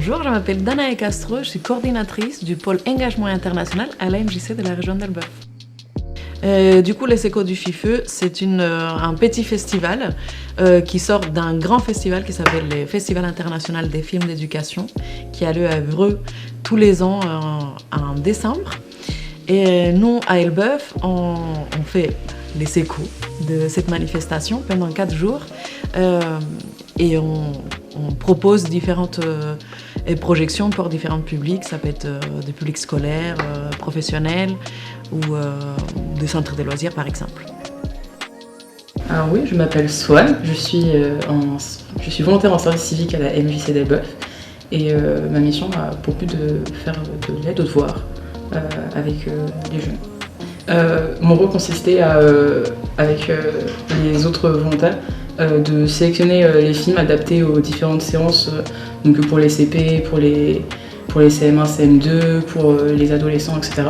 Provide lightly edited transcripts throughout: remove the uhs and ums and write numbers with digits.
Bonjour, je m'appelle Danae Castro, je suis coordinatrice du pôle engagement international à la MJC de la région d'Elbeuf. Du coup, les Échos du FIFE, c'est un petit festival qui sort d'un grand festival qui s'appelle le Festival international des films d'éducation, qui a lieu à Évreux tous les ans en décembre. Et nous, à Elbeuf, on fait les échos de cette manifestation pendant 4 jours et on propose différentes projections pour différents publics. Ça peut être des publics scolaires, professionnels ou des centres de loisirs par exemple. Alors oui, je m'appelle Swan, je suis volontaire en service civique à la MJC d'Elbeuf et ma mission a pour but de faire de l'aide aux devoirs avec les jeunes. Mon rôle consistait avec les autres volontaires de sélectionner les films adaptés aux différentes séances, donc pour les CP, pour les CM1, CM2, pour les adolescents, etc.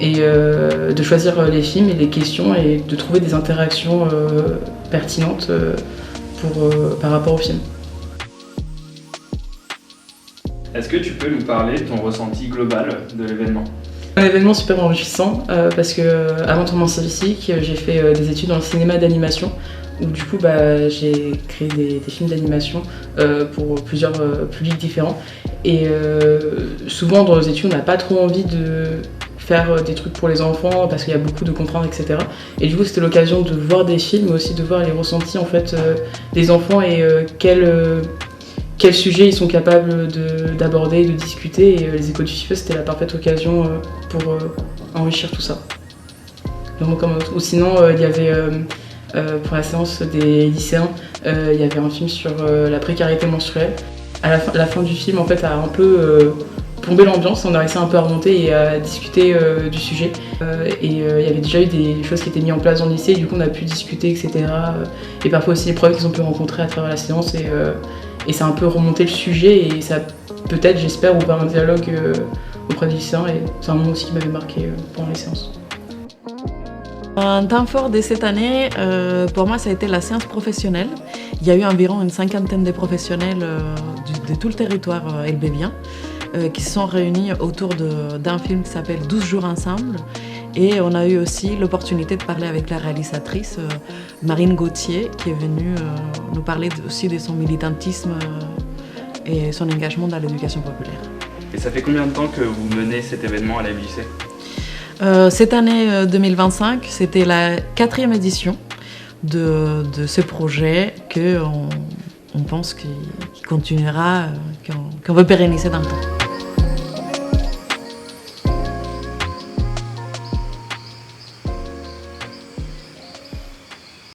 Et de choisir les films et les questions et de trouver des interactions pertinentes par rapport au film. Est-ce que tu peux nous parler de ton ressenti global de l'événement ? Un événement super enrichissant parce que avant de tomber en service civique, j'ai fait des études dans le cinéma d'animation où du coup j'ai créé des films d'animation pour plusieurs publics différents et souvent dans nos études on n'a pas trop envie de faire des trucs pour les enfants parce qu'il y a beaucoup de contraintes, etc. Et du coup c'était l'occasion de voir des films mais aussi de voir les ressentis en fait des enfants et quels sujets ils sont capables d'aborder, de discuter, et les Échos du FIFE c'était la parfaite occasion pour enrichir tout ça. Ou sinon il y avait pour la séance des lycéens, il y avait un film sur la précarité menstruelle. À la fin du film en fait a un peu plombé l'ambiance, on a réussi un peu à remonter et à discuter du sujet. Il y avait déjà eu des choses qui étaient mises en place dans le lycée, et du coup on a pu discuter, etc. Et parfois aussi les problèmes qu'ils ont pu rencontrer à travers la séance. Et ça a un peu remonté le sujet et ça peut-être, j'espère, ouvrir un dialogue auprès des lycéens et c'est un moment aussi qui m'avait marqué pendant les séances. Un temps fort de cette année, pour moi, ça a été la séance professionnelle. Il y a eu environ une 50aine de professionnels de tout le territoire elbévien qui se sont réunis autour d'un film qui s'appelle 12 jours ensemble. Et on a eu aussi l'opportunité de parler avec la réalisatrice Marine Gauthier qui est venue nous parler aussi de son militantisme et son engagement dans l'éducation populaire. Et ça fait combien de temps que vous menez cet événement à la MJC ? Cette année 2025, c'était la 4e édition de ce projet qu'on pense qu'il continuera, qu'on veut pérenniser dans le temps.